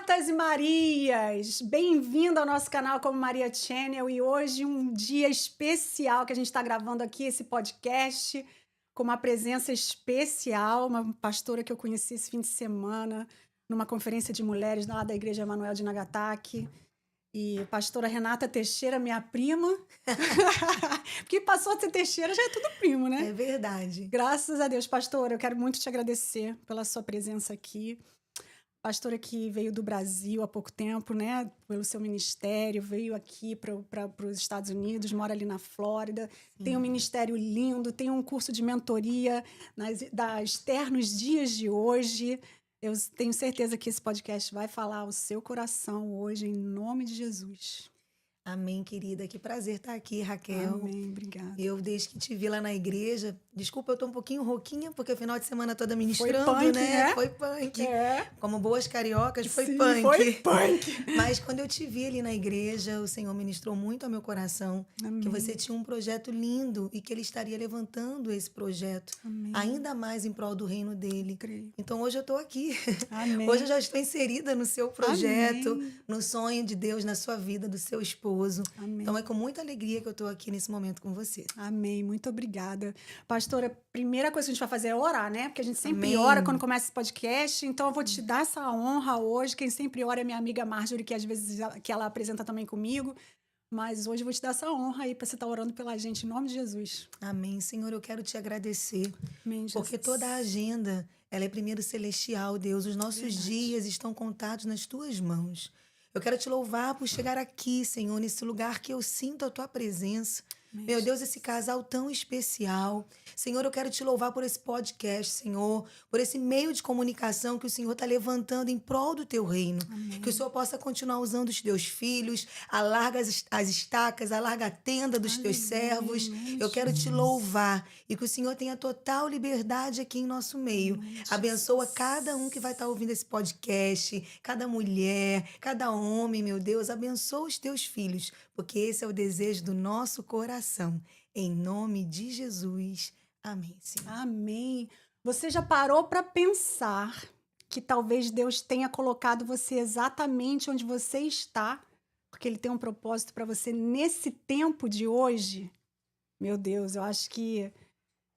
Martas e Marias, bem-vindo ao nosso canal Como Maria Channel e hoje um dia especial que a gente está gravando aqui esse podcast com uma presença especial, uma pastora que eu conheci esse fim de semana numa conferência de mulheres lá da Igreja Emanuel de Nagataki e pastora Renata Teixeira, minha prima, porque passou a ser Teixeira já é tudo primo, né? É verdade. Graças a Deus, pastora, eu quero muito te agradecer pela sua presença aqui. Pastora que veio do Brasil há pouco tempo, né? Pelo seu ministério, veio aqui para os Estados Unidos, mora ali na Flórida. Sim. Tem um ministério lindo, tem um curso de mentoria das Ternos Dias de Hoje. Eu tenho certeza que esse podcast vai falar ao seu coração hoje, em nome de Jesus. Amém, querida. Que prazer estar aqui, Raquel. Amém, obrigada. Eu, desde que te vi lá na igreja, desculpa, eu tô um pouquinho rouquinha, porque final de semana toda ministrando, Foi punk, né? Foi punk. É. Como boas cariocas, foi Sim, punk. foi punk. Mas quando eu te vi ali na igreja, o Senhor ministrou muito ao meu coração. Amém. Que você tinha um projeto lindo e que Ele estaria levantando esse projeto. Amém. Ainda mais em prol do reino dele. Creio. Então hoje eu tô aqui. Amém. Hoje eu já estou inserida no seu projeto, Amém. no sonho de Deus na sua vida, do seu esposo. Amém. Então é com muita alegria que eu estou aqui nesse momento com você. Amém, muito obrigada. Pastora, a primeira coisa que a gente vai fazer é orar, né? Porque a gente sempre Amém. ora quando começa esse podcast, então eu vou te dar essa honra hoje. Quem sempre ora é minha amiga Marjorie, que às vezes que ela apresenta também comigo. Mas hoje eu vou te dar essa honra aí para você estar orando pela gente, em nome de Jesus. Amém. Senhor, eu quero te agradecer. Amém, Jesus. Porque toda a agenda, ela é primeiro celestial, Deus. Os nossos Verdade. dias estão contados nas tuas mãos. Eu quero te louvar por chegar aqui, Senhor, nesse lugar que eu sinto a tua presença. Amém, Meu Deus, esse casal tão especial. Senhor, eu quero te louvar por esse podcast, Senhor, por esse meio de comunicação que o Senhor está levantando em prol do teu reino. Amém. Que o Senhor possa continuar usando os teus filhos, alarga as estacas, alarga a tenda dos teus servos. Amém, Eu quero te louvar e que o Senhor tenha total liberdade aqui em nosso meio. Amém, Abençoa Jesus. cada um que vai estar ouvindo esse podcast, cada mulher, cada homem, meu Deus. Abençoa os teus filhos, porque esse é o desejo do nosso coração. Em nome de Jesus. Amém, Senhor. Amém. Você já parou para pensar que talvez Deus tenha colocado você exatamente onde você está, porque Ele tem um propósito para você nesse tempo de hoje? Meu Deus, eu acho que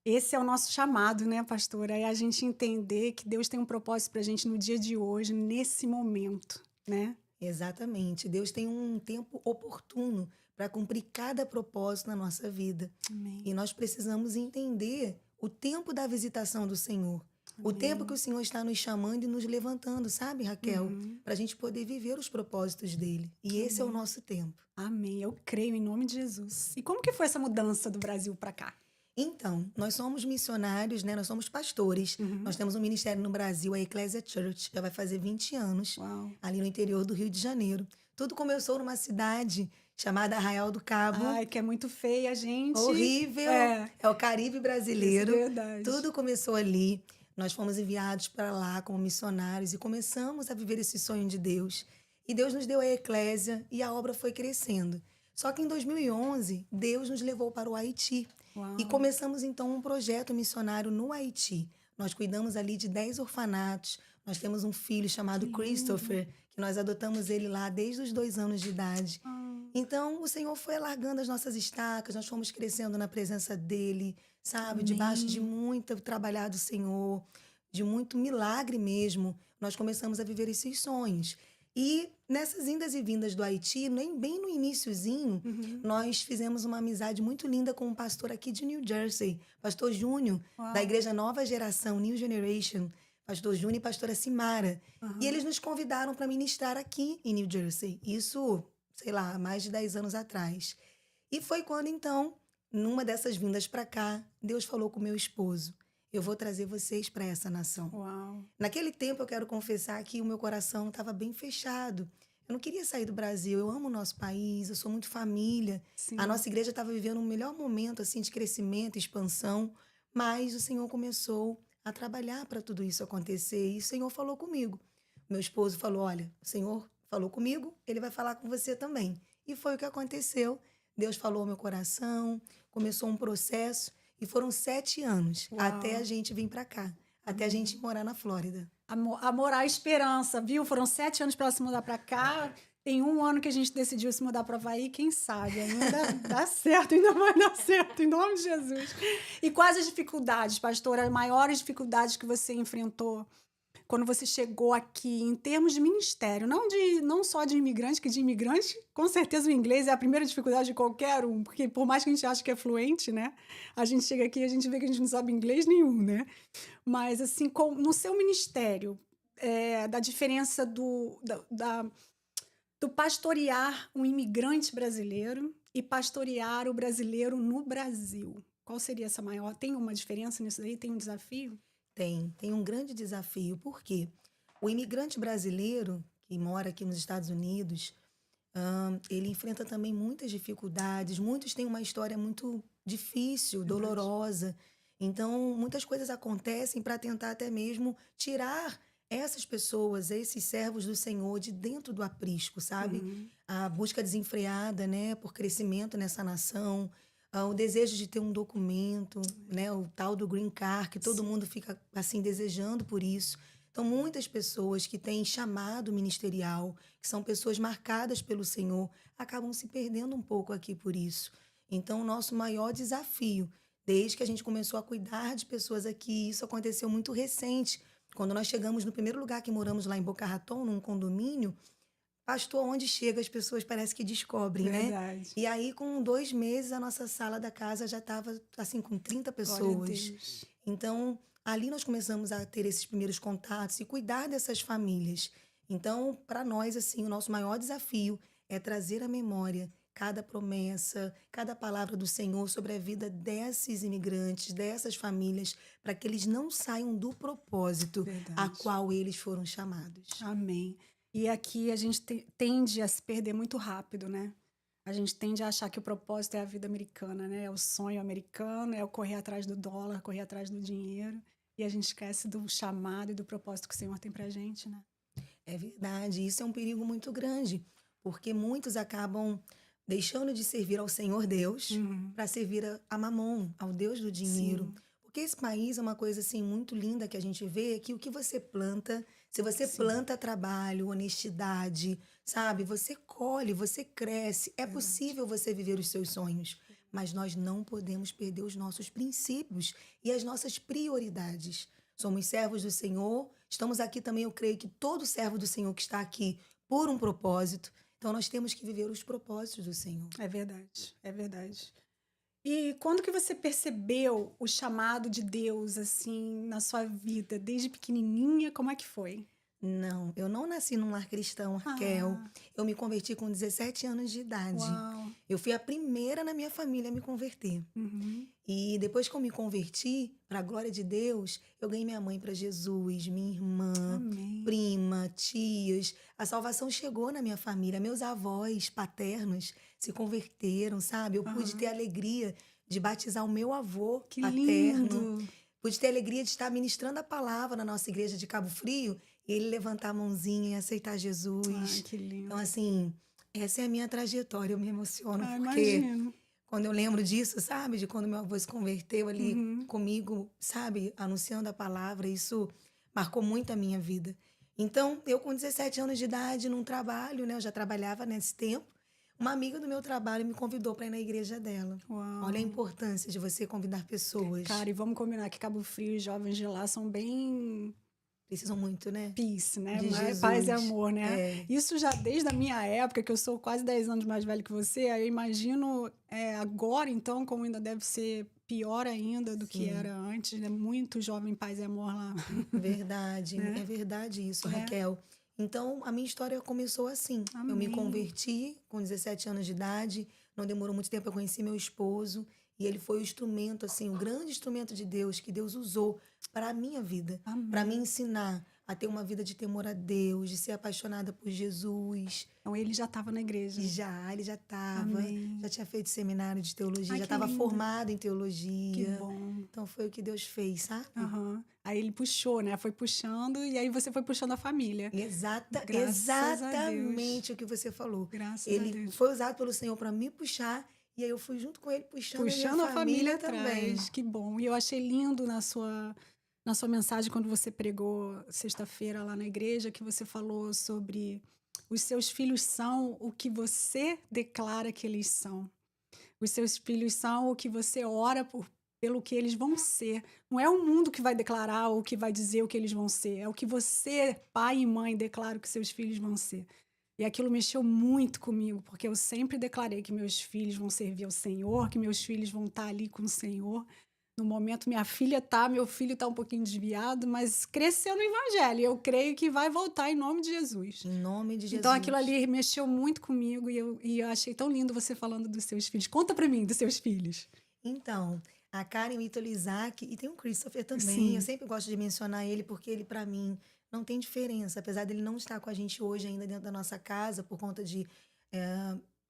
esse é o nosso chamado, né, pastora? É a gente entender que Deus tem um propósito para a gente no dia de hoje, nesse momento, né? Exatamente. Deus tem um tempo oportuno para cumprir cada propósito na nossa vida. Amém. E nós precisamos entender o tempo da visitação do Senhor. O Amém. tempo que o Senhor está nos chamando e nos levantando, sabe, Raquel? Uhum. Para a gente poder viver os propósitos dele. E esse é o nosso tempo. Amém. Eu creio em nome de Jesus. E como que foi essa mudança do Brasil para cá? Então, nós somos missionários, né? Nós somos pastores. Uhum. Nós temos um ministério no Brasil, a Ecclesia Church, já vai fazer 20 anos, Uau. ali no interior do Rio de Janeiro. Tudo começou numa cidade chamada Arraial do Cabo. Ai, que é muito feia, gente. Horrível. É É o Caribe brasileiro. isso é verdade. Tudo começou ali. Nós fomos enviados para lá como missionários e começamos a viver esse sonho de Deus. E Deus nos deu a eclésia e a obra foi crescendo. Só que em 2011, Deus nos levou para o Haiti. Uau. E começamos então um projeto missionário no Haiti. Nós cuidamos ali de 10 orfanatos. Nós temos um filho chamado Christopher, que nós adotamos ele lá desde os 2 anos de idade. Então, o Senhor foi alargando as nossas estacas, nós fomos crescendo na presença dele, sabe? Amém. Debaixo de muito trabalhar do Senhor, de muito milagre mesmo, nós começamos a viver esses sonhos. E nessas indas e vindas do Haiti, bem no iniciozinho, nós fizemos uma amizade muito linda com um pastor aqui de New Jersey, pastor Júnior, Uau. da Igreja Nova Geração, New Generation, pastor Júnior e pastora Simara. E eles nos convidaram para ministrar aqui em New Jersey. Isso, sei lá, há mais de 10 anos atrás. E foi quando, então, numa dessas vindas para cá, Deus falou com meu esposo: eu vou trazer vocês para essa nação. Uau. Naquele tempo, eu quero confessar que o meu coração estava bem fechado. Eu não queria sair do Brasil, eu amo o nosso país, eu sou muito família. Sim. A nossa igreja estava vivendo um melhor momento assim de crescimento, expansão, mas o Senhor começou a trabalhar para tudo isso acontecer e o Senhor falou comigo. Meu esposo falou: olha, o Senhor falou comigo, ele vai falar com você também. E foi o que aconteceu. Deus falou ao meu coração, começou um processo e foram 7 anos Uau. até a gente vir para cá, até a gente morar na Flórida. Amor à esperança, viu? Foram 7 anos para ela se mudar para cá. Tem 1 ano que a gente decidiu se mudar para o Havaí. Quem sabe? Ainda dá certo, ainda vai dar certo, em nome de Jesus. E quais as dificuldades, pastora? As maiores dificuldades que você enfrentou quando você chegou aqui, em termos de ministério, não só de imigrante, que de imigrante, com certeza o inglês é a primeira dificuldade de qualquer um, porque por mais que a gente ache que é fluente, né? A gente chega aqui e a gente vê que a gente não sabe inglês nenhum, né? Mas, assim, no seu ministério, da diferença do pastorear um imigrante brasileiro e pastorear o brasileiro no Brasil. Qual seria essa maior? Tem uma diferença nisso daí? Tem um desafio? Tem um grande desafio, porque o imigrante brasileiro que mora aqui nos Estados Unidos, ele enfrenta também muitas dificuldades, muitos têm uma história muito difícil, dolorosa. Então, muitas coisas acontecem para tentar até mesmo tirar essas pessoas, esses servos do Senhor de dentro do aprisco, sabe? Uhum. A busca desenfreada, né, por crescimento nessa nação, o desejo de ter um documento, né, o tal do green card, que todo mundo fica assim desejando por isso. Então, muitas pessoas que têm chamado ministerial, que são pessoas marcadas pelo Senhor, acabam se perdendo um pouco aqui por isso. Então, o nosso maior desafio, desde que a gente começou a cuidar de pessoas aqui, isso aconteceu muito recente. Quando nós chegamos no primeiro lugar que moramos lá em Boca Raton, num condomínio, pastor, onde chega, as pessoas parece que descobrem, né? Verdade. E aí, com 2 meses, a nossa sala da casa já estava, assim, com 30 Glória a pessoas. Deus. Então, ali nós começamos a ter esses primeiros contatos e cuidar dessas famílias. Então, para nós, assim, o nosso maior desafio é trazer à memória cada promessa, cada palavra do Senhor sobre a vida desses imigrantes, dessas famílias, para que eles não saiam do propósito a Verdade. qual eles foram chamados. Amém. E aqui a gente tende a se perder muito rápido, né? A gente tende a achar que o propósito é a vida americana, né? É o sonho americano, é o correr atrás do dólar, correr atrás do dinheiro. E a gente esquece do chamado e do propósito que o Senhor tem pra gente, né? É verdade, isso é um perigo muito grande, porque muitos acabam deixando de servir ao Senhor Deus Uhum. para servir a Mamon, ao Deus do dinheiro. Sim. Porque esse país é uma coisa assim muito linda que a gente vê, que o que você planta, se você Sim. planta trabalho, honestidade, sabe? Você colhe, você cresce. É Verdade. possível você viver os seus sonhos, mas nós não podemos perder os nossos princípios e as nossas prioridades. Somos servos do Senhor. Estamos aqui também, eu creio que todo servo do Senhor que está aqui por um propósito. Então, nós temos que viver os propósitos do Senhor. É verdade, é verdade. E quando que você percebeu o chamado de Deus, assim, na sua vida? Desde pequenininha, como é que foi? Não, eu não nasci num lar cristão, Raquel. Ah, Eu me converti com 17 anos de idade. uau. Eu fui a primeira na minha família a me converter. Uhum. E depois que eu me converti, para a glória de Deus, eu ganhei minha mãe para Jesus, minha irmã, Amém. prima, tias. A salvação chegou na minha família. Meus avós paternos se converteram, sabe? Eu pude ter a alegria de batizar o meu avô Que paterno. lindo. Pude ter a alegria de estar ministrando a palavra na nossa igreja de Cabo Frio e ele levantar a mãozinha e aceitar Ai, Jesus. que lindo. Então, assim, essa é a minha trajetória. Eu me emociono Ah, porque imagino. quando eu lembro disso, sabe? De quando meu avô se converteu ali Uhum. comigo, sabe? Anunciando a palavra, isso marcou muito a minha vida. Então, eu com 17 anos de idade, num trabalho, né? Eu já trabalhava nesse tempo. Uma amiga do meu trabalho me convidou para ir na igreja dela. Uau. Olha a importância de você convidar pessoas. Cara, e vamos combinar que Cabo Frio e jovens de lá são bem Precisam muito, né? peace, né? De Jesus. Paz e amor, né? É. Isso já desde a minha época, que eu sou quase 10 anos mais velho que você, aí eu imagino agora, então, como ainda deve ser pior ainda do que Sim. era antes, né? Muito jovem paz e amor lá. Verdade, Né? é verdade isso, É. Raquel. Então, a minha história começou assim. Eu me Amém. converti com 17 anos de idade, não demorou muito tempo, eu conheci meu esposo, e ele foi o instrumento, assim, o grande instrumento de Deus, que Deus usou para a minha vida, para me Amém. ensinar a ter uma vida de temor a Deus, de ser apaixonada por Jesus. Então ele já estava na igreja. Ele já estava, Amém. já tinha feito seminário de teologia, Ai, já que estava lindo. formado em Que teologia. bom. Então, foi o que Deus fez, sabe? Aham. Aí ele puxou, né? Foi puxando e aí você foi puxando a família. Graças a Exatamente o que você falou. Graças a Ele Deus. foi usado pelo Senhor para me puxar e aí eu fui junto com ele puxando a Puxando minha a família família também. atrás. Que bom. E eu achei lindo na sua na sua mensagem, quando você pregou sexta-feira lá na igreja, que você falou sobre os seus filhos são o que você declara que eles são. Os seus filhos são o que você ora pelo que eles vão ser. Não é o mundo que vai declarar ou que vai dizer o que eles vão ser. É o que você, pai e mãe, declara que seus filhos vão ser. E aquilo mexeu muito comigo, porque eu sempre declarei que meus filhos vão servir ao Senhor, que meus filhos vão estar ali com o Senhor. No momento, minha filha tá, meu filho tá um pouquinho desviado, mas cresceu no Evangelho. Eu creio que vai voltar em nome de Jesus. Em nome de Jesus. Então, aquilo ali mexeu muito comigo e eu achei tão lindo você falando dos seus filhos. Conta pra mim dos seus filhos. Então, a Karen, o Ítalo, Isaac, e tem o Christopher também. Sim. Eu sempre gosto de mencionar ele porque ele, pra mim, não tem diferença. Apesar dele não estar com a gente hoje ainda dentro da nossa casa por conta de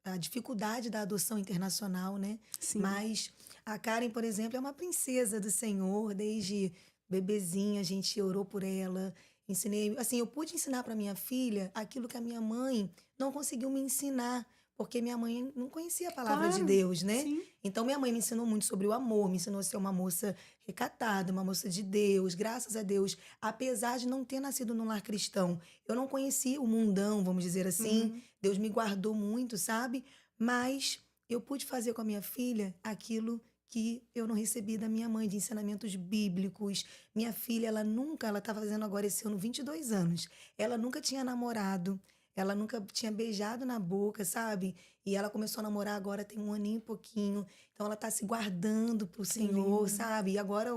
a dificuldade da adoção internacional, né? Sim. Mas a Karen, por exemplo, é uma princesa do Senhor. Desde bebezinha, a gente orou por ela. Ensinei, assim, eu pude ensinar para minha filha aquilo que a minha mãe não conseguiu me ensinar, porque minha mãe não conhecia a palavra de Deus, né? Sim. Então, minha mãe me ensinou muito sobre o amor, me ensinou a ser uma moça recatada, uma moça de Deus, graças a Deus. Apesar de não ter nascido num lar cristão, eu não conhecia o mundão, vamos dizer assim. Uhum. Deus me guardou muito, sabe? Mas eu pude fazer com a minha filha aquilo que eu não recebi da minha mãe, de ensinamentos bíblicos. Minha filha, ela tá fazendo agora esse ano 22 anos. Ela nunca tinha namorado, ela nunca tinha beijado na boca, sabe? E ela começou a namorar agora tem 1 aninho e pouquinho. Então ela tá se guardando pro Senhor, lindo. sabe? E agora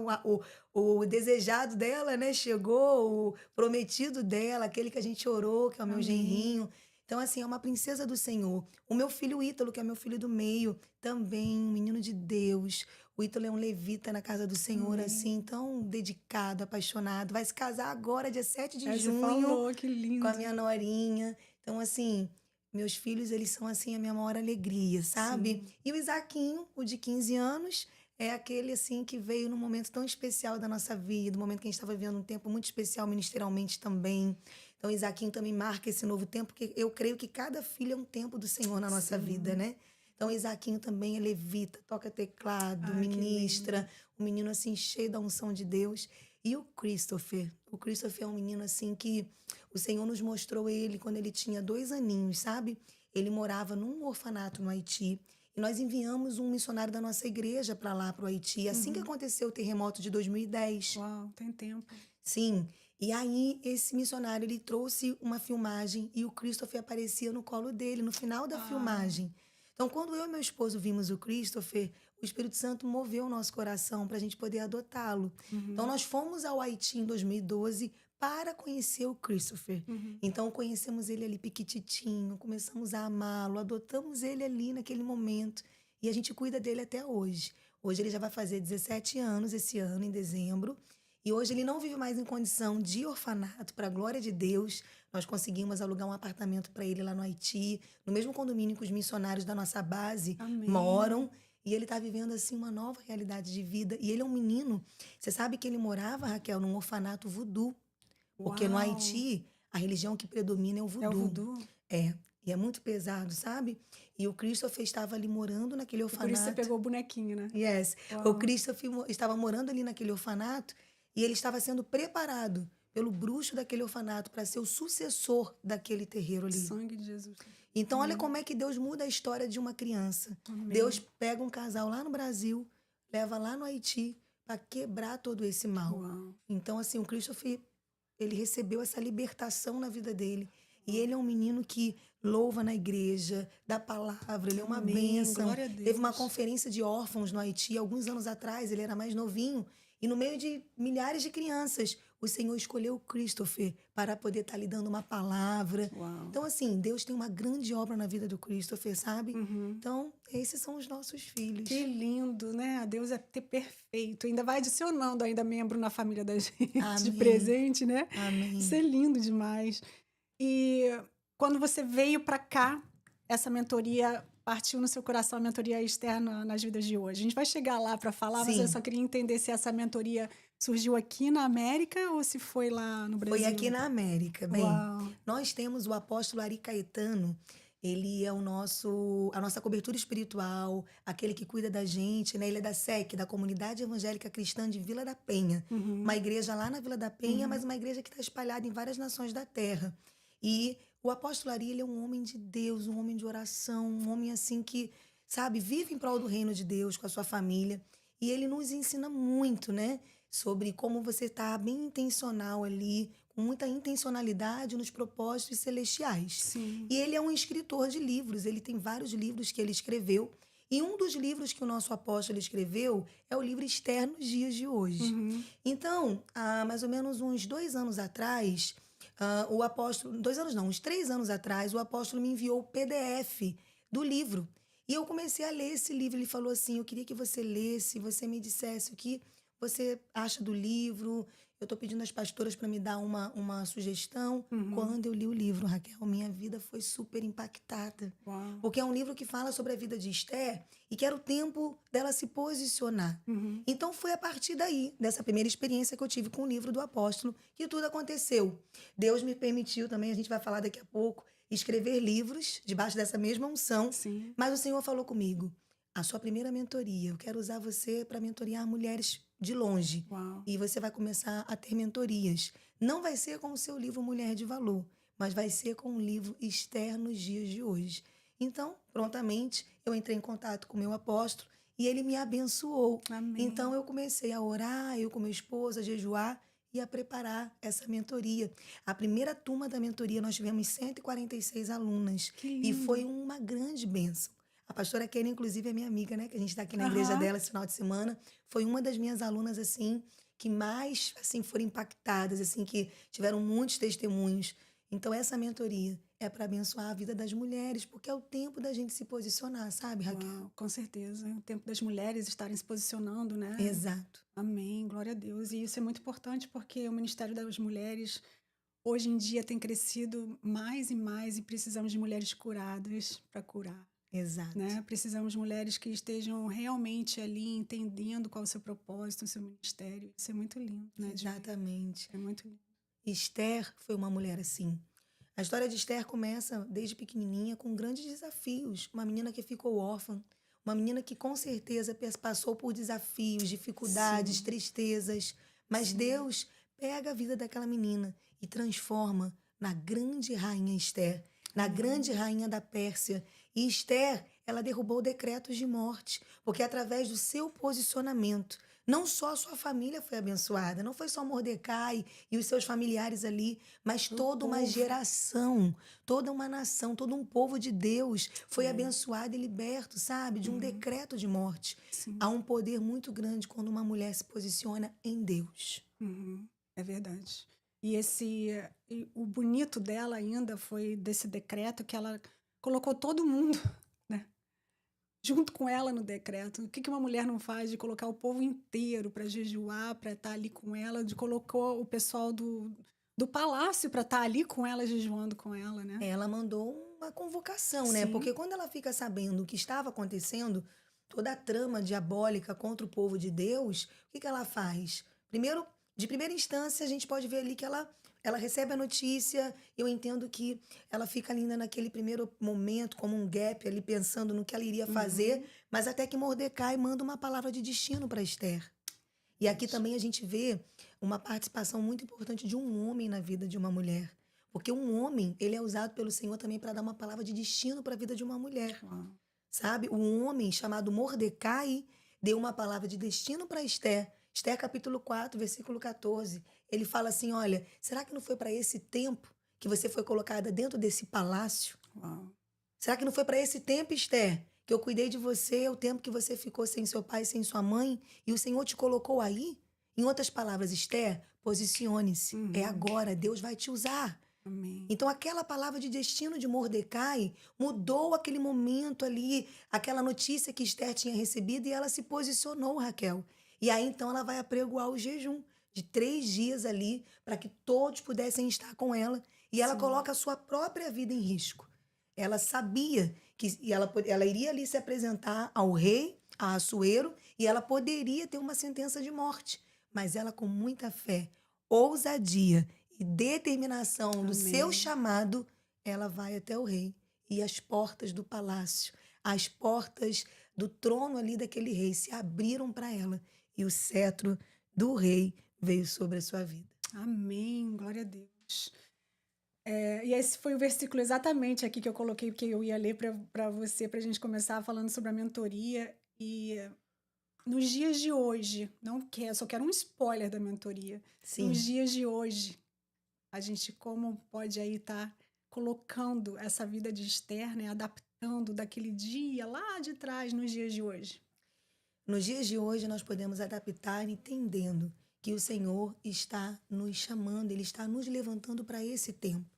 o desejado dela, né? Chegou, o prometido dela, aquele que a gente orou, que é o meu Amém. genrinho. Então, assim, é uma princesa do Senhor. O meu filho Ítalo, que é meu filho do meio, também um menino de Deus. O Ítalo é um levita na casa do Senhor, Amém. assim, tão dedicado, apaixonado. Vai se casar agora, dia 7 de Aí você junho, falou, que lindo. com a minha norinha. Então, assim, meus filhos, eles são, assim, a minha maior alegria, sabe? Sim. E o Isaquinho, o de 15 anos, é aquele, assim, que veio num momento tão especial da nossa vida, um momento que a gente estava vivendo um tempo muito especial ministerialmente também. Então, o Isaquinho também marca esse novo tempo, porque eu creio que cada filho é um tempo do Senhor na nossa Sim. vida, né? Então, o Isaquinho também é levita, toca teclado, Ah, que ministra, lindo. um menino, assim, cheio da unção de Deus. E o Christopher é um menino, assim, que o Senhor nos mostrou ele quando ele tinha 2 aninhos, sabe? Ele morava num orfanato no Haiti. E nós enviamos um missionário da nossa igreja para lá, para o Haiti, assim que aconteceu o terremoto de 2010. Uau, tem tempo. Sim. E aí, esse missionário, ele trouxe uma filmagem e o Christopher aparecia no colo dele, no final da filmagem. Então, quando eu e meu esposo vimos o Christopher, o Espírito Santo moveu o nosso coração para a gente poder adotá-lo. Então, nós fomos ao Haiti em 2012 para conhecer o Christopher. Então, conhecemos ele ali piquititinho, começamos a amá-lo, adotamos ele ali naquele momento. E a gente cuida dele até hoje. Hoje ele já vai fazer 17 anos esse ano, em dezembro. E hoje ele não vive mais em condição de orfanato, para a glória de Deus. Nós conseguimos alugar um apartamento para ele lá no Haiti, no mesmo condomínio que os missionários da nossa base Amém. moram. E ele está vivendo, assim, uma nova realidade de vida. E ele é um menino. Você sabe que ele morava, Raquel, num orfanato voodoo. Porque no Uau. Haiti, a religião que predomina é o voodoo. É o voodoo? É. E é muito pesado, sabe? E o Christopher estava ali morando naquele E orfanato. por isso você pegou o bonequinho, né? Yes. Uau. O Christopher estava morando ali naquele orfanato e ele estava sendo preparado pelo bruxo daquele orfanato para ser o sucessor daquele terreiro ali. Sangue de Jesus. Então, olha como é que Deus muda a história de uma criança. Amém. Deus pega um casal lá no Brasil, leva lá no Haiti para quebrar todo esse mal. Uau. Então, assim, o Christopher, ele recebeu essa libertação na vida dele. E ele é um menino que louva na igreja, dá palavra, ele é uma Amém. bênção. Glória a Deus. Teve uma conferência de órfãos no Haiti, alguns anos atrás, ele era mais novinho. E no meio de milhares de crianças, o Senhor escolheu o Christopher para poder estar lhe dando uma palavra. Uau. Então, assim, Deus tem uma grande obra na vida do Christopher, sabe? Então, esses são os nossos filhos. Que lindo, né? Deus é perfeito. Ainda vai adicionando ainda membro na família da gente de Amém. presente, né? Amém. Isso é lindo demais. E quando você veio para cá, essa mentoria partiu no seu coração, a mentoria externa nas vidas de hoje. A gente vai chegar lá para falar, mas Sim. eu só queria entender se essa mentoria surgiu aqui na América ou se foi lá no Brasil. Foi aqui na América. Bem, Uau. nós temos o apóstolo Ari Caetano, Ele é a nossa cobertura espiritual, aquele que cuida da gente, né? Ele é da SEC, da Comunidade Evangélica Cristã de Vila da Penha. Uma Uhum, igreja lá na Vila da Penha, mas uhum, uma igreja que está espalhada em várias nações da terra. E o apóstolo Ari, ele é um homem de Deus, um homem de oração, um homem assim que, sabe, vive em prol do reino de Deus com a sua família. E ele nos ensina muito, né? Sobre como você está bem intencional ali, com muita intencionalidade nos propósitos celestiais. sim. E ele é um escritor de livros, ele tem vários livros que ele escreveu. E um dos livros que o nosso apóstolo escreveu é o livro Esther nos Dias de Hoje. Uhum, Então, há mais ou menos uns 2 anos atrás, o apóstolo, 2 anos não, uns 3 anos atrás, o apóstolo me enviou o PDF do livro. E eu comecei a ler esse livro. Ele falou assim: eu queria que você lesse, você me dissesse o que você acha do livro. Eu estou pedindo às pastoras para me dar uma sugestão. uhum. Quando eu li o livro, Raquel, minha vida foi super impactada. Uau. Porque é um livro que fala sobre a vida de Esther e que era o tempo dela se posicionar. Uhum, Então foi a partir daí, dessa primeira experiência que eu tive com o livro do apóstolo, que tudo aconteceu. Deus me permitiu também, a gente vai falar daqui a pouco, escrever livros debaixo dessa mesma unção, sim. mas o Senhor falou comigo: a sua primeira mentoria, eu quero usar você para mentorear mulheres de longe. Uau. E você vai começar a ter mentorias. Não vai ser com o seu livro Mulher de Valor, mas vai ser com o livro Esther nos Dias de Hoje. Então, prontamente, eu entrei em contato com o meu apóstolo e ele me abençoou. Então, Amém. eu comecei a orar, eu com meu esposo, a jejuar e a preparar essa mentoria. A primeira turma da mentoria, nós tivemos 146 alunas Que e foi lindo. uma grande bênção. A pastora Kelly, inclusive, é minha amiga, né? Que a gente está aqui na igreja Aham. dela esse final de semana. Foi uma das minhas alunas, assim, que mais, assim, foram impactadas, assim, que tiveram muitos testemunhos. Então, essa mentoria é para abençoar a vida das mulheres, porque é o tempo da gente se posicionar, sabe, Raquel? Uau, com certeza. É o tempo das mulheres estarem se posicionando, né? Exato. Amém, glória a Deus. E isso é muito importante porque o Ministério das Mulheres hoje em dia tem crescido mais e precisamos de mulheres curadas para curar, Exato. né? Precisamos de mulheres que estejam realmente ali entendendo qual é o seu propósito, o seu ministério. Isso é muito lindo, né? De ver. Exatamente. É muito lindo. Esther foi uma mulher assim. A história de Esther começa desde pequenininha com grandes desafios. Uma menina que ficou órfã, uma menina que com certeza passou por desafios, dificuldades, Sim, tristezas, mas sim. Deus pega a vida daquela menina e transforma na grande rainha Esther, na grande Amém. rainha da Pérsia. E Esther, ela derrubou decretos de morte, porque através do seu posicionamento, não só a sua família foi abençoada, não foi só Mordecai e os seus familiares ali, mas O toda uma povo. geração, toda uma nação, todo um povo de Deus foi É. abençoado e liberto, sabe, de um Uhum, decreto de morte. Há sim. um poder muito grande quando uma mulher se posiciona em Deus. Uhum, é verdade. E o bonito dela ainda foi desse decreto que ela colocou todo mundo, né, junto com ela no decreto. O que que uma mulher não faz de colocar o povo inteiro para jejuar, para estar ali com ela, de colocou o pessoal do palácio para estar ali com ela, jejuando com ela, né? Ela mandou uma convocação, né? Sim. Porque quando ela fica sabendo o que estava acontecendo, toda a trama diabólica contra o povo de Deus, o que que ela faz? Primeiro, de primeira instância, a gente pode ver ali que ela recebe a notícia. Eu entendo que ela fica ali ainda naquele primeiro momento, como um gap ali, pensando no que ela iria fazer, Uhum. mas até que Mordecai manda uma palavra de destino para Esther. E aqui Isso. também a gente vê uma participação muito importante de um homem na vida de uma mulher. Porque um homem, ele é usado pelo Senhor também para dar uma palavra de destino para a vida de uma mulher. Uau. Sabe? Um homem chamado Mordecai deu uma palavra de destino para Esther. Esther capítulo 4, versículo 14. Ele fala assim: olha, será que não foi para esse tempo que você foi colocada dentro desse palácio? Uau. Será que não foi para esse tempo, Esther, que eu cuidei de você, o tempo que você ficou sem seu pai, sem sua mãe, e o Senhor te colocou aí? Em outras palavras, Esther, posicione-se. É Uhum. agora, Deus vai te usar. Amém. Então, aquela palavra de destino de Mordecai mudou aquele momento ali, aquela notícia que Esther tinha recebido e ela se posicionou, Raquel. E aí, então, ela vai apregoar o jejum de 3 dias ali para que todos pudessem estar com ela. E ela Sim. coloca a sua própria vida em risco. Ela sabia que ela iria ali se apresentar ao rei, a Assuero, e ela poderia ter uma sentença de morte. Mas ela, com muita fé, ousadia e determinação do seu Amém. chamado, ela vai até o rei e as portas do palácio, as portas do trono ali daquele rei se abriram para ela e o cetro do rei veio sobre a sua vida. Amém, glória a Deus. E esse foi o versículo exatamente aqui que eu coloquei, porque eu ia ler para você, para a gente começar falando sobre a mentoria. E nos dias de hoje, não quero, só quero um spoiler da mentoria. Sim. Nos dias de hoje, a gente como pode aí estar colocando essa vida de Esther, né, adaptando daquele dia lá de trás nos dias de hoje. Nos dias de hoje, nós podemos adaptar entendendo que o Senhor está nos chamando, Ele está nos levantando para esse tempo.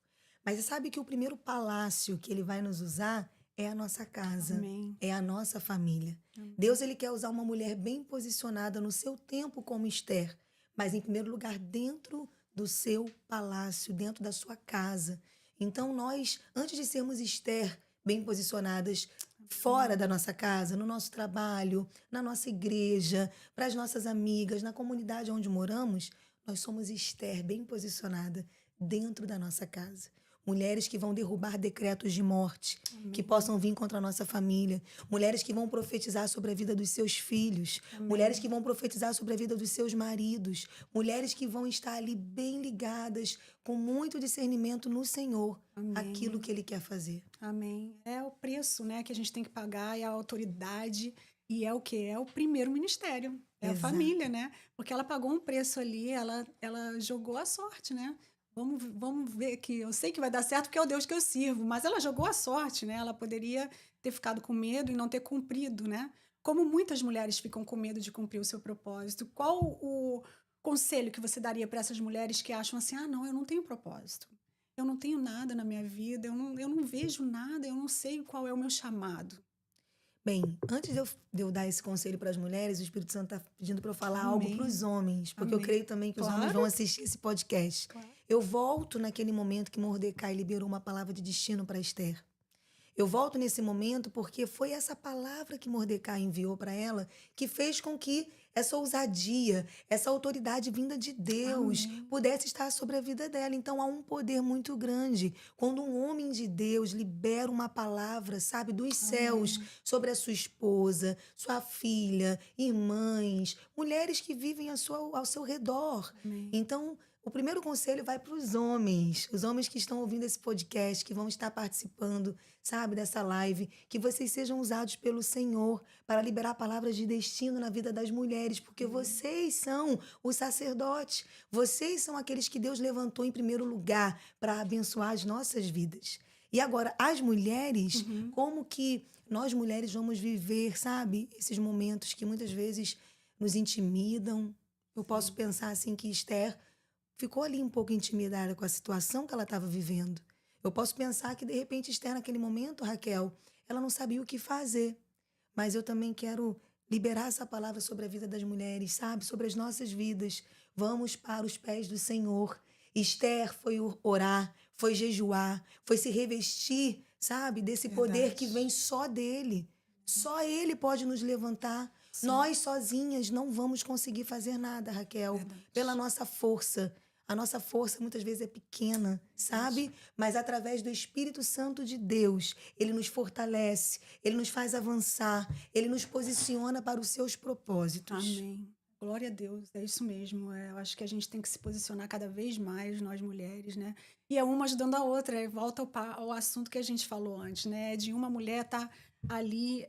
Mas você sabe que o primeiro palácio que Ele vai nos usar é a nossa casa, Amém. é a nossa família. Amém. Deus, Ele quer usar uma mulher bem posicionada no seu tempo como Esther, mas em primeiro lugar dentro do seu palácio, dentro da sua casa. Então nós, antes de sermos Esther bem posicionadas fora da nossa casa, no nosso trabalho, na nossa igreja, para as nossas amigas, na comunidade onde moramos, nós somos Esther bem posicionada dentro da nossa casa. Mulheres que vão derrubar decretos de morte, que possam vir contra a nossa família. Mulheres que vão profetizar sobre a vida dos seus filhos. Amém. Mulheres que vão profetizar sobre a vida dos seus maridos. Mulheres que vão estar ali bem ligadas, com muito discernimento no Senhor, Amém. aquilo que Ele quer fazer. Amém. É o preço, né, que a gente tem que pagar, é a autoridade. E é o quê? É o primeiro ministério. É Exato. a família, né? Porque ela pagou um preço ali, ela jogou a sorte, né? Vamos ver que eu sei que vai dar certo porque é o Deus que eu sirvo, mas ela jogou a sorte, né? Ela poderia ter ficado com medo e não ter cumprido, né? Como muitas mulheres ficam com medo de cumprir o seu propósito. Qual o conselho que você daria para essas mulheres que acham assim: ah, não, eu não tenho propósito, eu não tenho nada na minha vida, eu não vejo nada, eu não sei qual é o meu chamado? Bem, antes de eu dar esse conselho para as mulheres, o Espírito Santo está pedindo para eu falar algo Amém. para os homens, porque Amém. eu creio também que os homens Claro. vão assistir esse podcast. Claro. Eu volto naquele momento que Mordecai liberou uma palavra de destino para Esther. Eu volto nesse momento porque foi essa palavra que Mordecai enviou para ela que fez com que essa ousadia, essa autoridade vinda de Deus Amém. pudesse estar sobre a vida dela. Então há um poder muito grande quando um homem de Deus libera uma palavra, sabe, dos céus sobre a sua esposa, sua filha, irmãs, mulheres que vivem ao seu redor. Amém. Então, o primeiro conselho vai para os homens que estão ouvindo esse podcast, que vão estar participando, sabe, dessa live, que vocês sejam usados pelo Senhor para liberar palavras de destino na vida das mulheres, porque vocês são os sacerdotes, vocês são aqueles que Deus levantou em primeiro lugar para abençoar as nossas vidas. E agora, as mulheres, como que nós mulheres vamos viver, sabe, esses momentos que muitas vezes nos intimidam? Eu posso pensar assim que Esther ficou ali um pouco intimidada com a situação que ela estava vivendo. Eu posso pensar que, de repente, Esther, naquele momento, Raquel, ela não sabia o que fazer. Mas eu também quero liberar essa palavra sobre a vida das mulheres, sabe? Sobre as nossas vidas. Vamos para os pés do Senhor. Esther foi orar, foi jejuar, foi se revestir, sabe? Desse poder que vem só dele. Só ele pode nos levantar. Sim. Nós sozinhas não vamos conseguir fazer nada, Raquel, pela nossa força. A nossa força muitas vezes é pequena, sabe? Mas através do Espírito Santo de Deus, ele nos fortalece, ele nos faz avançar, ele nos posiciona para os seus propósitos. Amém. Glória a Deus, é isso mesmo. Eu acho que a gente tem que se posicionar cada vez mais, nós mulheres, né? E é uma ajudando a outra. Volta ao assunto que a gente falou antes, né? De uma mulher estar ali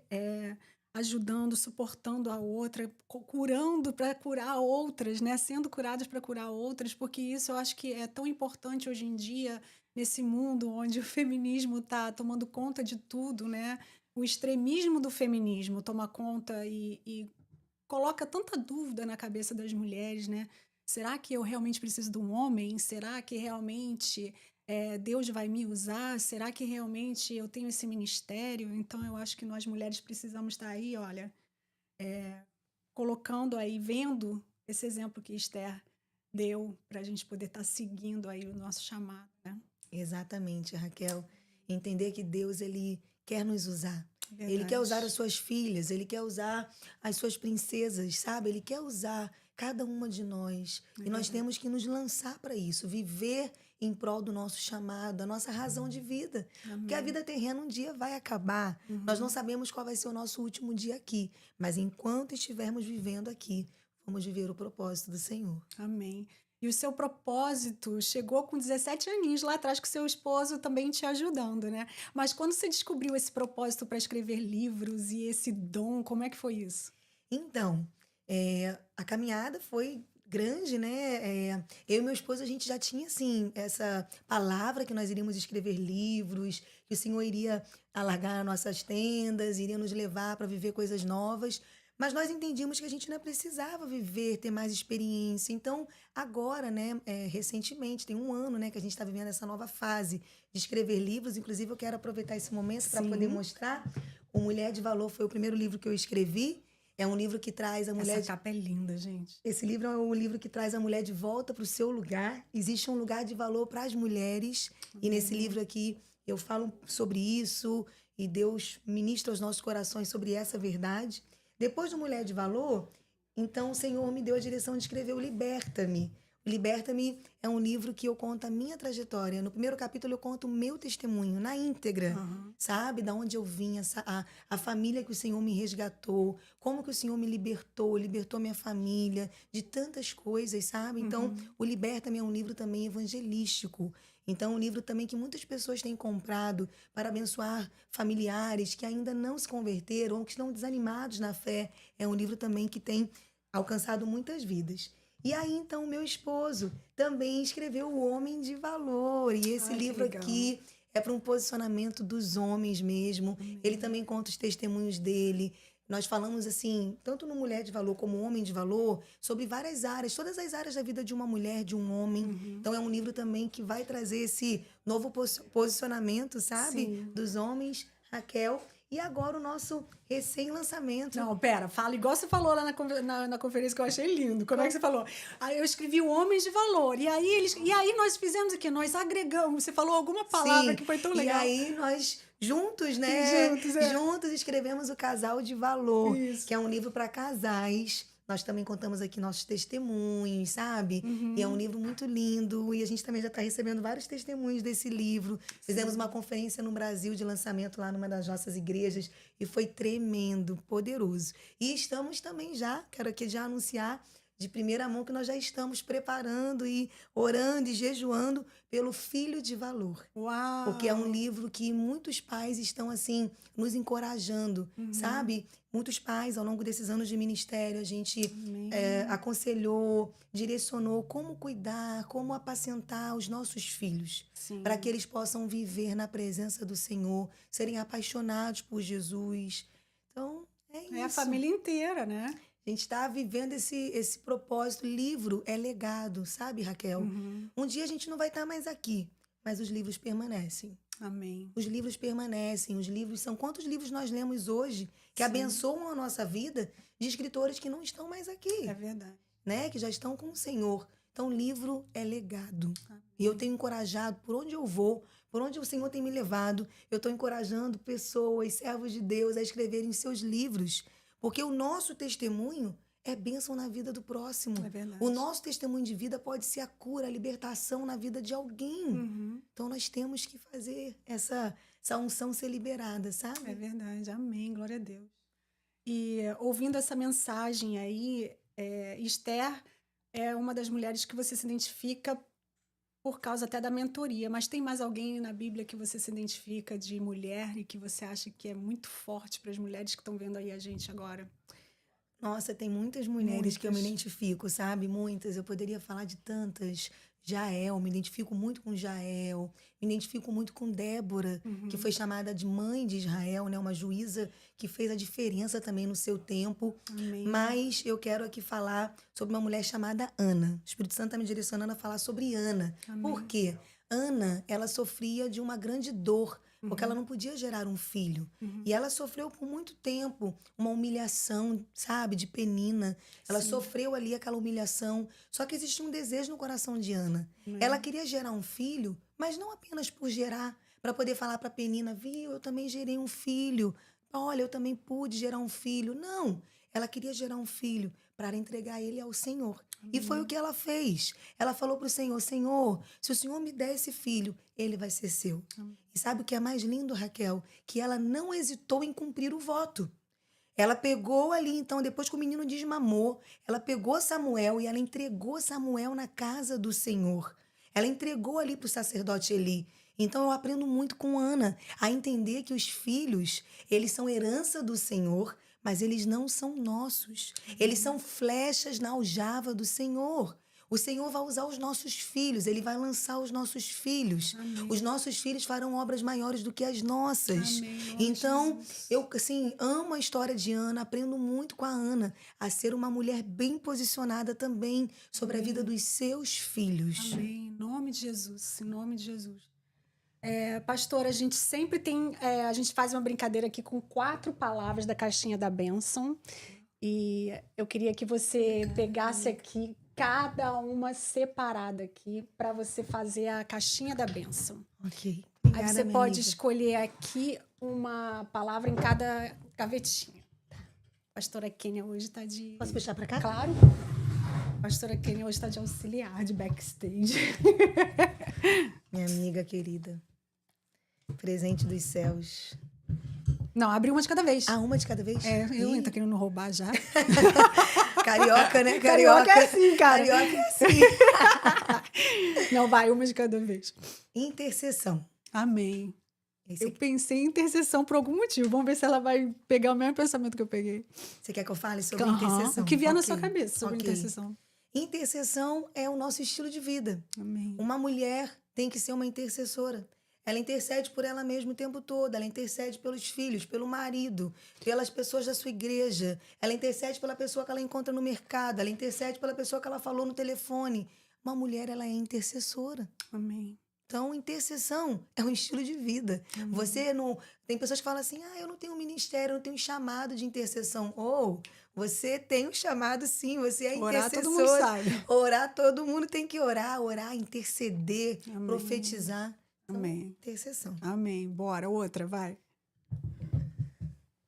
ajudando, suportando a outra, curando para curar outras, né? Sendo curadas para curar outras, porque isso eu acho que é tão importante hoje em dia, nesse mundo onde o feminismo está tomando conta de tudo, né? O extremismo do feminismo toma conta e coloca tanta dúvida na cabeça das mulheres, né? Será que eu realmente preciso de um homem? Será que realmente Deus vai me usar? Será que realmente eu tenho esse ministério? Então, eu acho que nós mulheres precisamos estar aí, olha, colocando aí, vendo esse exemplo que Esther deu para a gente poder estar seguindo aí o nosso chamado, né? Exatamente, Raquel. Entender que Deus, ele quer nos usar. Verdade. Ele quer usar as suas filhas, ele quer usar as suas princesas, sabe? Ele quer usar cada uma de nós. E nós temos que nos lançar para isso, viver em prol do nosso chamado, a nossa razão de vida. Porque a Amém. vida terrena um dia vai acabar. Nós não sabemos qual vai ser o nosso último dia aqui, mas enquanto estivermos vivendo aqui, vamos viver o propósito do Senhor. Amém. E o seu propósito chegou com 17 aninhos lá atrás, com seu esposo também te ajudando, né? Mas quando você descobriu esse propósito para escrever livros e esse dom, como é que foi isso? Então, a caminhada foi grande, né? Eu e meu esposo, a gente já tinha, assim, essa palavra que nós iríamos escrever livros, que o Senhor iria alargar nossas tendas, iria nos levar para viver coisas novas. Mas nós entendíamos que a gente não precisava viver, ter mais experiência. Então, agora, né, recentemente, tem um ano, né, que a gente está vivendo essa nova fase de escrever livros. Inclusive, eu quero aproveitar esse momento para poder Sim. mostrar. O Mulher de Valor foi o primeiro livro que eu escrevi. É um livro que traz a mulher. Essa capa é linda, gente. Esse livro é um livro que traz a mulher de volta para o seu lugar. Existe um lugar de valor para as mulheres. E nesse livro aqui eu falo sobre isso e Deus ministra aos nossos corações sobre essa verdade. Depois do Mulher de Valor, então o Senhor me deu a direção de escrever o Liberta-me. O Liberta-me é um livro que eu conto a minha trajetória. No primeiro capítulo eu conto o meu testemunho na íntegra, sabe? Da onde eu vim, a família que o Senhor me resgatou, como que o Senhor me libertou minha família de tantas coisas, sabe? Então, o Liberta-me é um livro também evangelístico. Então, é um livro também que muitas pessoas têm comprado para abençoar familiares que ainda não se converteram ou que estão desanimados na fé. É um livro também que tem alcançado muitas vidas. E aí, então, o meu esposo também escreveu O Homem de Valor. E esse Ai, que livro legal. aqui é para um posicionamento dos homens mesmo. Ele também conta os testemunhos dele. Nós falamos assim, tanto no Mulher de Valor como Homem de Valor, sobre várias áreas, todas as áreas da vida de uma mulher, de um homem. Então é um livro também que vai trazer esse novo posicionamento, sabe? Sim. Dos homens, Raquel. E agora o nosso recém-lançamento. Não, pera, fala igual você falou lá na conferência que eu achei lindo. Como é que você falou? Aí eu escrevi o Homens de Valor. E aí nós fizemos o quê? Nós agregamos. Você falou alguma palavra Sim, que foi tão e legal. aí nós juntos, né? Juntos, Juntos escrevemos o Casal de Valor, Isso. que é um livro para casais. Nós também contamos aqui nossos testemunhos, sabe? E é um livro muito lindo. E a gente também já está recebendo vários testemunhos desse livro. Fizemos uma conferência no Brasil de lançamento lá numa das nossas igrejas. E foi tremendo, poderoso. E estamos também quero aqui já anunciar de primeira mão que nós já estamos preparando e orando e jejuando pelo Filho de Valor. Uau! Porque é um livro que muitos pais estão, assim, nos encorajando, sabe? Muitos pais, ao longo desses anos de ministério, a gente aconselhou, direcionou como cuidar, como apacentar os nossos filhos. Sim. Para que eles possam viver na presença do Senhor, serem apaixonados por Jesus. Então, é isso. É a família inteira, né? A gente está vivendo esse propósito. Livro é legado, sabe, Raquel? Um dia a gente não vai estar mais aqui, mas os livros permanecem. Amém. Os livros permanecem. Os livros são... Quantos livros nós lemos hoje que abençoam a nossa vida de escritores que não estão mais aqui, É verdade. né? Que já estão com o Senhor. Então, livro é legado. E eu tenho encorajado, por onde eu vou, por onde o Senhor tem me levado, eu estou encorajando pessoas, servos de Deus, a escreverem seus livros. Porque o nosso testemunho é bênção na vida do próximo. É verdade. O nosso testemunho de vida pode ser a cura, a libertação na vida de alguém. Então, nós temos que fazer essa unção ser liberada, sabe? É verdade. Amém. Glória a Deus. E ouvindo essa mensagem aí, Esther é uma das mulheres que você se identifica por causa até da mentoria, mas tem mais alguém na Bíblia que você se identifica de mulher e que você acha que é muito forte para as mulheres que estão vendo aí a gente agora? Nossa, tem muitas mulheres que eu me identifico, sabe? Muitas. Eu poderia falar de tantas. Jael, me identifico muito com Jael. Me identifico muito com Débora, que foi chamada de mãe de Israel, né? Uma juíza que fez a diferença também no seu tempo. Amém. Mas eu quero aqui falar sobre uma mulher chamada Ana. O Espírito Santo está me direcionando a falar sobre Ana. Amém. Por quê? Ana, ela sofria de uma grande dor, porque ela não podia gerar um filho. E ela sofreu por muito tempo uma humilhação, sabe, de Penina. Ela sofreu ali aquela humilhação. Só que existia um desejo no coração de Ana. Ela queria gerar um filho, mas não apenas por gerar, para poder falar para Penina, viu, eu também gerei um filho. Olha, eu também pude gerar um filho. Não, ela queria gerar um filho para entregar ele ao Senhor. E foi o que ela fez. Ela falou para o Senhor, Senhor, se o Senhor me der esse filho, ele vai ser seu. E sabe o que é mais lindo, Raquel? Que ela não hesitou em cumprir o voto. Ela pegou ali, então, depois que o menino desmamou, ela pegou Samuel e ela entregou Samuel na casa do Senhor. Ela entregou ali para o sacerdote Eli. Então, eu aprendo muito com Ana a entender que os filhos, eles são herança do Senhor, mas eles não são nossos. Eles são flechas na aljava do Senhor. O Senhor vai usar os nossos filhos, Ele vai lançar os nossos filhos. Amém. Os nossos filhos farão obras maiores do que as nossas. Amém, em nome de Então, Jesus. eu, assim, amo a história de Ana, aprendo muito com a Ana a ser uma mulher bem posicionada também sobre a vida dos seus filhos. Amém. Em nome de Jesus. Em nome de Jesus. Pastora, a gente sempre tem... a gente faz uma brincadeira aqui com 4 palavras da caixinha da bênção. E eu queria que você pegasse aqui cada uma separada aqui para você fazer a caixinha da bênção. Ok. Aí Obrigada, você minha pode amiga. escolher aqui uma palavra em cada gavetinha. Pastora Kênia hoje está de... Posso puxar para cá? Claro. Pastora Kênia hoje está de auxiliar, de backstage. Minha amiga querida. Presente dos céus. Não, abre uma de cada vez. Ah, uma de cada vez? Eu Ih, tá querendo roubar já. Carioca, né? Carioca é assim, cara. Carioca é assim. Não, vai, uma de cada vez. Intercessão. Amém. Esse Eu aqui. pensei em intercessão por algum motivo. Vamos ver se ela vai pegar o mesmo pensamento que eu peguei. Você quer que eu fale sobre Aham. intercessão? O que vier na Ok, sua cabeça sobre ok. intercessão. Intercessão é o nosso estilo de vida. Amém. Uma mulher tem que ser uma intercessora. Ela intercede por ela mesma o tempo todo. Ela intercede pelos filhos, pelo marido, pelas pessoas da sua igreja. Ela intercede pela pessoa que ela encontra no mercado. Ela intercede pela pessoa que ela falou no telefone. Uma mulher, ela é intercessora. Amém. Então, intercessão é um estilo de vida. Amém. Você não... Tem pessoas que falam assim, eu não tenho um ministério, eu não tenho um chamado de intercessão. Ou, você tem um chamado sim, você é Orar intercessor. todo mundo sabe. Orar, todo mundo tem que orar, interceder, Amém. profetizar. Então, Amém. intercessão. Amém. Bora, outra, vai.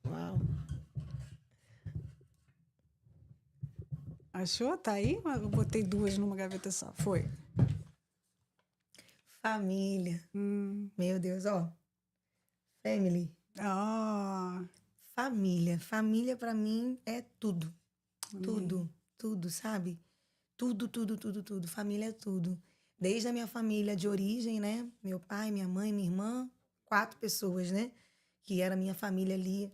Uau. Achou? Tá aí? Eu botei 2 numa gaveta só. Foi. Família. Meu Deus, ó. Family. Ah, Família. Família, pra mim, é tudo. amém. Tudo. Tudo, sabe? Tudo, tudo, tudo, tudo. Família é tudo. Desde a minha família de origem, né? Meu pai, minha mãe, minha irmã. 4 pessoas, né? Que era a minha família ali.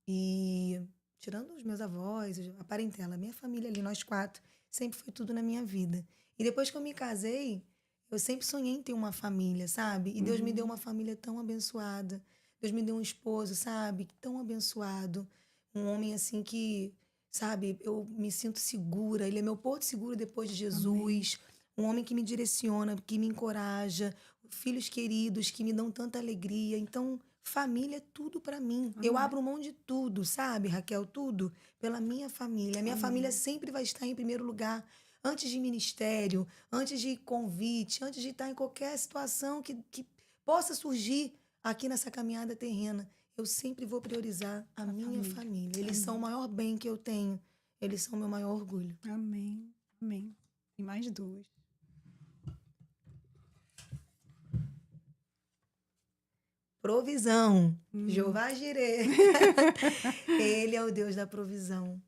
E tirando os meus avós, a parentela, minha família ali, nós 4, sempre foi tudo na minha vida. E depois que eu me casei, eu sempre sonhei em ter uma família, sabe? E Deus me deu uma família tão abençoada. Deus me deu um esposo, sabe? Tão abençoado. Um homem assim que, sabe, eu me sinto segura. Ele é meu porto seguro depois de Jesus. Um homem que me direciona, que me encoraja. Filhos queridos que me dão tanta alegria. Então, família é tudo pra mim. Eu Amém. abro mão de tudo, sabe, Raquel? Tudo pela minha família. A minha família sempre vai estar em primeiro lugar. Antes de ministério, antes de convite, antes de estar em qualquer situação que possa surgir aqui nessa caminhada terrena, eu sempre vou priorizar a minha família. Eles são o maior bem que eu tenho. Eles são o meu maior orgulho. Amém. Amém. E mais 2. Provisão. Jeová Jireh. Ele é o Deus da provisão.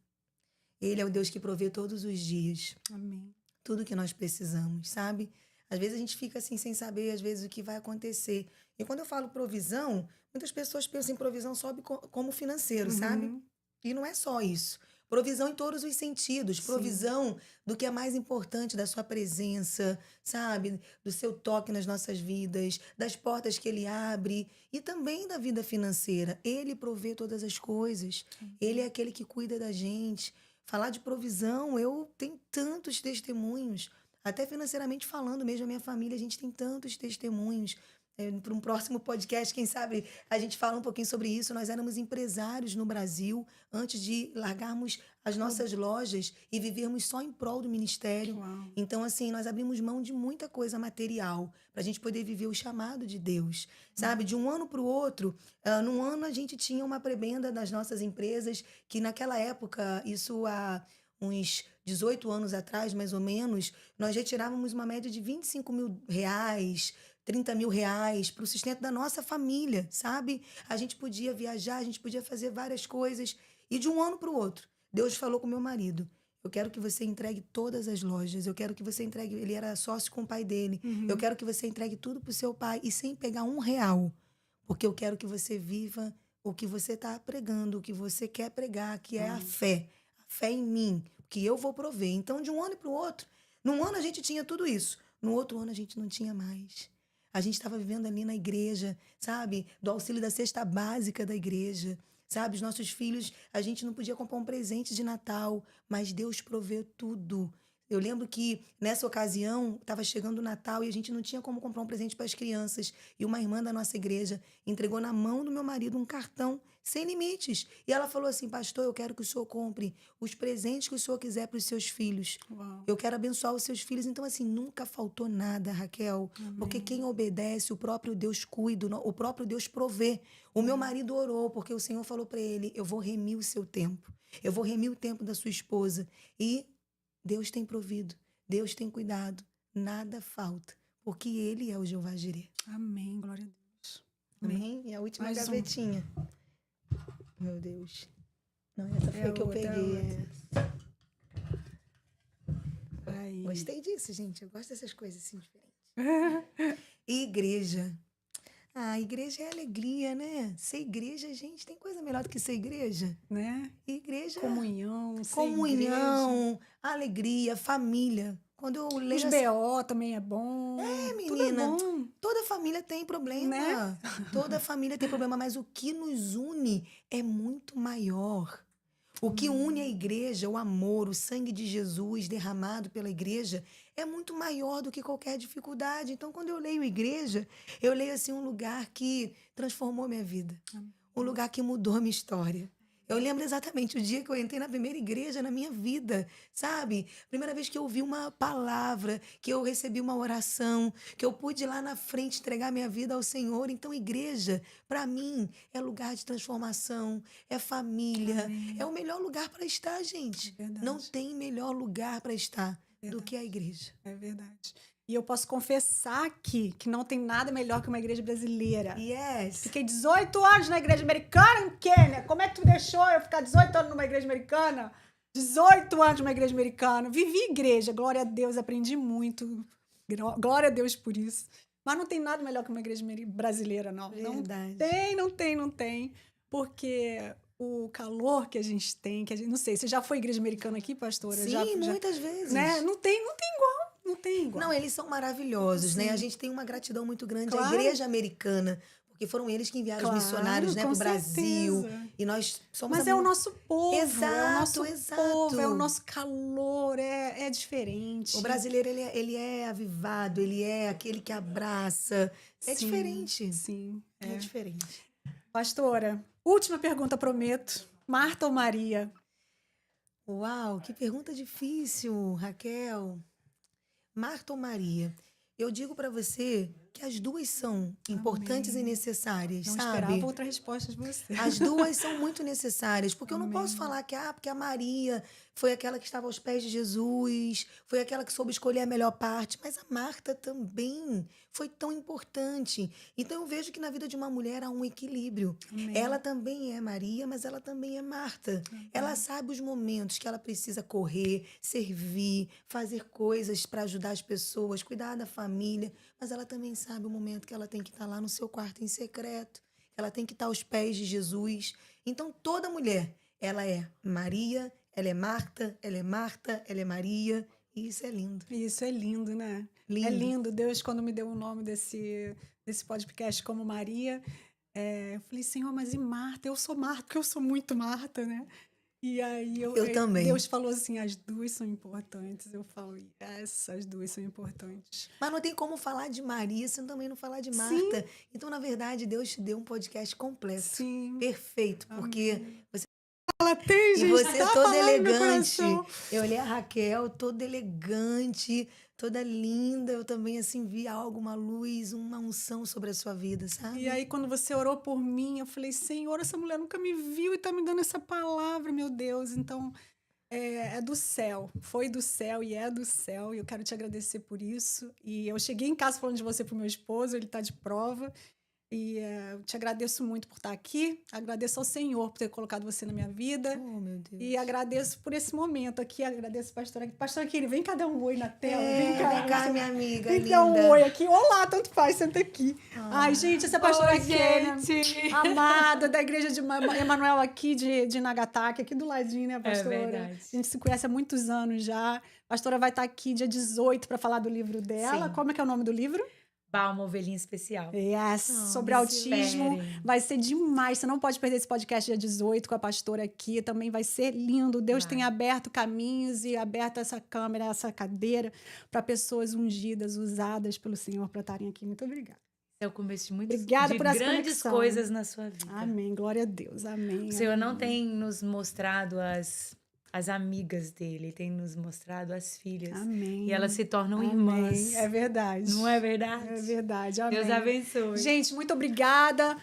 Ele é o Deus que provê todos os dias. Amém. Tudo que nós precisamos, sabe? Às vezes a gente fica assim sem saber, às vezes, o que vai acontecer. E quando eu falo provisão, muitas pessoas pensam em provisão só como financeiro, sabe? E não é só isso. Provisão em todos os sentidos. Provisão do que é mais importante, da sua presença, sabe? Do seu toque nas nossas vidas, das portas que ele abre e também da vida financeira. Ele provê todas as coisas. Ele é aquele que cuida da gente. Falar de provisão, eu tenho tantos testemunhos. Até financeiramente falando, mesmo a minha família, a gente tem tantos testemunhos. para um próximo podcast, quem sabe a gente fala um pouquinho sobre isso. Nós éramos empresários no Brasil antes de largarmos as nossas lojas e vivermos só em prol do ministério. Uau. Então, assim, nós abrimos mão de muita coisa material para a gente poder viver o chamado de Deus, sabe? De um ano para o outro, num ano a gente tinha uma prebenda das nossas empresas, que naquela época, isso há uns 18 anos atrás, mais ou menos, nós retirávamos uma média de R$ 25.000, R$ 30.000 para o sustento da nossa família, sabe? A gente podia viajar, a gente podia fazer várias coisas. E de um ano para o outro, Deus falou com meu marido: eu quero que você entregue todas as lojas, eu quero que você entregue... Ele era sócio com o pai dele. Eu quero que você entregue tudo para o seu pai e sem pegar R$ 1, porque eu quero que você viva o que você está pregando, o que você quer pregar, que é a fé em mim, que eu vou prover. Então, de um ano para o outro, num ano a gente tinha tudo isso, no outro ano a gente não tinha mais. A gente estava vivendo ali na igreja, sabe? Do auxílio da cesta básica da igreja, sabe? Os nossos filhos, a gente não podia comprar um presente de Natal, mas Deus proveu tudo. Eu lembro que, nessa ocasião, estava chegando o Natal e a gente não tinha como comprar um presente para as crianças. E uma irmã da nossa igreja entregou na mão do meu marido um cartão sem limites. E ela falou assim: pastor, eu quero que o senhor compre os presentes que o senhor quiser para os seus filhos. Uau. Eu quero abençoar os seus filhos. Então, assim, nunca faltou nada, Raquel. Porque quem obedece, o próprio Deus cuida, o próprio Deus provê. O meu marido orou, porque o Senhor falou para ele: eu vou remir o seu tempo. Eu vou remir o tempo da sua esposa. E Deus tem provido, Deus tem cuidado, nada falta, porque Ele é o Jeová Jireh. Amém, glória a Deus. Amém? E a última Mais um. gavetinha. Meu Deus. Não, essa foi a que eu peguei. Aí. Gostei disso, gente. Eu gosto dessas coisas assim diferentes. Igreja. Igreja é alegria, né? Ser igreja, gente, tem coisa melhor do que ser igreja? Né? Igreja... Comunhão, ser Comunhão, igreja. alegria, família. Quando eu leio... Os BO também é bom. menina. Tudo é bom. Toda família tem problema. Né? Toda família tem problema, mas o que nos une é muito maior. O que une a igreja, o amor, o sangue de Jesus derramado pela igreja é muito maior do que qualquer dificuldade. Então, quando eu leio igreja, eu leio assim um lugar que transformou minha vida. Um lugar que mudou a minha história. Eu lembro exatamente o dia que eu entrei na primeira igreja na minha vida, sabe? Primeira vez que eu ouvi uma palavra, que eu recebi uma oração, que eu pude ir lá na frente entregar minha vida ao Senhor. Então, igreja, para mim, é lugar de transformação, é família, é o melhor lugar para estar, gente. Não tem melhor lugar para estar do que a igreja. É verdade. E eu posso confessar aqui que não tem nada melhor que uma igreja brasileira. Yes. Fiquei 18 anos na igreja americana em Quênia. Como é que tu deixou eu ficar 18 anos numa igreja americana? 18 anos numa igreja americana. Vivi igreja, glória a Deus, aprendi muito. Glória a Deus por isso. Mas não tem nada melhor que uma igreja brasileira, não. Verdade. Não tem. Porque o calor que a gente tem, não sei, você já foi igreja americana aqui, pastora? Sim, muitas vezes. Né? Não tem igual. Não tem igual. Não, eles são maravilhosos, né? A gente tem uma gratidão muito grande à igreja americana, porque foram eles que enviaram os missionários, né, para o Brasil. E nós somos... Mas é o nosso povo. Exato, é o nosso exato. povo, é o nosso calor, é diferente. O brasileiro, ele é avivado, ele é aquele que abraça. É diferente. Sim. É diferente. Pastora, última pergunta, prometo. Marta ou Maria? Uau, que pergunta difícil, Raquel. Marta ou Maria? Eu digo para você que as duas são importantes e necessárias, Não sabe? esperava outra resposta de você. As duas são muito necessárias, porque eu não posso falar que porque a Maria foi aquela que estava aos pés de Jesus, foi aquela que soube escolher a melhor parte, mas a Marta também foi tão importante. Então eu vejo que na vida de uma mulher há um equilíbrio. Ela também é Maria, mas ela também é Marta. Ela sabe os momentos que ela precisa correr, servir, fazer coisas para ajudar as pessoas, cuidar da família, mas ela também sabe o momento que ela tem que estar lá no seu quarto em secreto, que ela tem que estar aos pés de Jesus. Então toda mulher, ela é Maria, ela é Marta, ela é Maria, e isso é lindo. Isso é lindo, né? Lindo. É lindo. Deus, quando me deu o nome desse podcast como Maria, eu falei, Senhor, mas e Marta? Eu sou Marta, porque eu sou muito Marta, né? E aí Eu também. Deus falou assim, as duas são importantes. Eu falo, essas duas são importantes. Mas não tem como falar de Maria sem também não falar de Marta. Sim. Então, na verdade, Deus te deu um podcast completo. Sim. Perfeito, porque você... Ela tem, gente, E você tá toda falando no meu elegante. coração. Eu olhei a Raquel toda elegante, toda linda. Eu também, assim, vi algo, uma luz, uma unção sobre a sua vida, sabe? E aí, quando você orou por mim, eu falei, Senhor, essa mulher nunca me viu e tá me dando essa palavra, meu Deus. Então, é do céu. Foi do céu e é do céu. E eu quero te agradecer por isso. E eu cheguei em casa falando de você pro meu esposo, ele tá de prova. E eu te agradeço muito por estar aqui. Agradeço ao Senhor por ter colocado você na minha vida. Oh, meu Deus. E agradeço por esse momento aqui. Agradeço a pastora. Pastora Kine, vem cá dar um oi na tela. Vem cá, minha amiga vem linda. dar um oi aqui. Olá, tanto faz, senta aqui. Ai, gente, essa é a pastora Kine, amada da igreja de Emanuel aqui de Nagataki, aqui do ladinho, né, pastora? É verdade. A gente se conhece há muitos anos já. A pastora vai estar aqui dia 18 para falar do livro dela. Sim. Como é que é o nome do livro? Bah, uma ovelhinha especial. Yes, sobre autismo. Esperem. Vai ser demais. Você não pode perder esse podcast dia 18 com a pastora aqui. Também vai ser lindo. Deus tem aberto caminhos e aberto essa câmera, essa cadeira para pessoas ungidas, usadas pelo Senhor para estarem aqui. Muito obrigada. É o começo de muitas Obrigada por essa grandes conexão. coisas na sua vida. Amém. Glória a Deus. Amém. O Senhor amém. não tem nos mostrado as amigas dele, tem nos mostrado as filhas. Amém. E elas se tornam Amém. irmãs. É verdade. Não é verdade? É verdade. Amém. Deus abençoe. Gente, muito obrigada.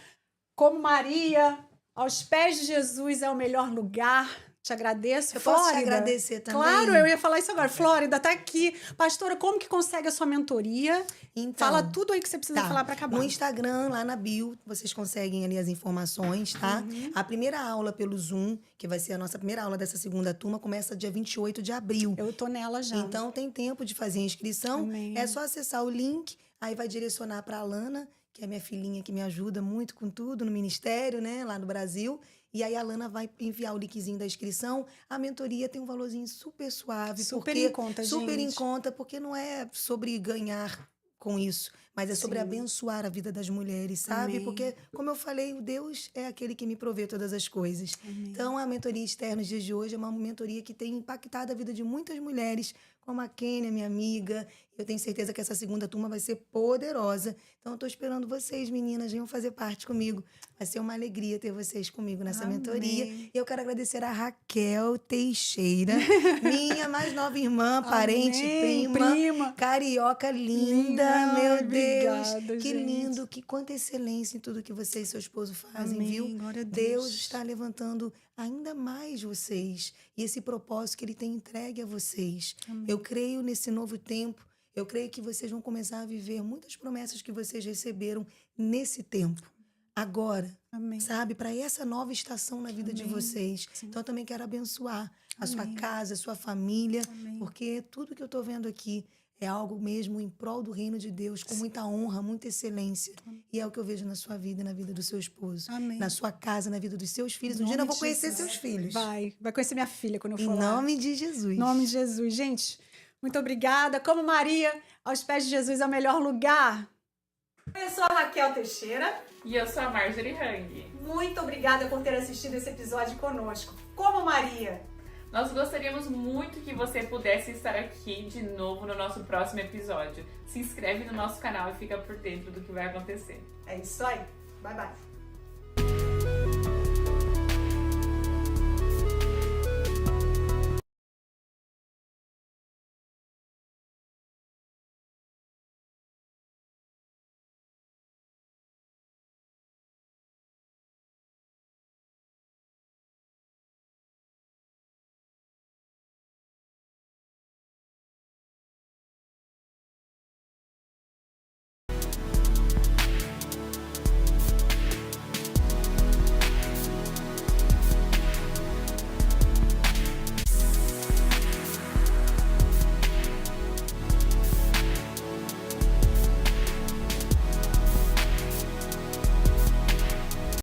Como Maria, aos pés de Jesus é o melhor lugar. Te agradeço. Eu posso te Flórida. agradecer também? Claro, eu ia falar isso agora. Flórida, tá aqui. Pastora, como que consegue a sua mentoria? Então, Fala tudo aí que você precisa falar para acabar. No Instagram, lá na bio, vocês conseguem ali as informações, tá? A primeira aula pelo Zoom, que vai ser a nossa primeira aula dessa segunda turma, começa dia 28 de abril. Eu tô nela já. Então, tem tempo de fazer a inscrição. Amém. É só acessar o link, aí vai direcionar para a Lana, que é minha filhinha que me ajuda muito com tudo no ministério, né, lá no Brasil. E aí a Lana vai enviar o linkzinho da inscrição. A mentoria tem um valorzinho super suave. Super porque, em conta, super gente. em conta, porque não é sobre ganhar com isso, mas é sobre Sim. abençoar a vida das mulheres, sabe? Amém. Porque, como eu falei, o Deus é aquele que me provê todas as coisas. Amém. Então, a mentoria externa nos dias de hoje é uma mentoria que tem impactado a vida de muitas mulheres, como a Kênia, minha amiga. Eu tenho certeza que essa segunda turma vai ser poderosa. Então, eu estou esperando vocês, meninas, venham fazer parte comigo. Vai ser uma alegria ter vocês comigo nessa Amém. mentoria. E eu quero agradecer a Raquel Teixeira, minha mais nova irmã, parente, Amém. prima, carioca linda, meu Deus. Obrigada, Que gente. lindo, que quanta excelência em tudo que você e seu esposo fazem, Amém. viu? Glória a Deus Deus. está levantando ainda mais vocês e esse propósito que Ele tem entregue a vocês. Eu creio nesse novo tempo, eu creio que vocês vão começar a viver muitas promessas que vocês receberam nesse tempo. Agora, Amém. sabe? Para essa nova estação na vida de Amém. vocês. Sim. Então, eu também quero abençoar a sua Amém. casa, a sua família, Amém. porque tudo que eu estou vendo aqui é algo mesmo em prol do reino de Deus, com muita honra, muita excelência. E é o que eu vejo na sua vida e na vida do seu esposo. Amém. Na sua casa, na vida dos seus filhos. Um Em dia eu nome vou de conhecer Jesus. seus filhos. Vai conhecer minha filha quando eu Em for lá. nome de Jesus. Em nome de Jesus. Gente, muito obrigada. Como Maria, aos pés de Jesus é o melhor lugar. Eu sou a Raquel Teixeira. E eu sou a Marjorie Hang. Muito obrigada por ter assistido esse episódio conosco. Como Maria. Nós gostaríamos muito que você pudesse estar aqui de novo no nosso próximo episódio. Se inscreve no nosso canal e fica por dentro do que vai acontecer. É isso aí. Bye, bye.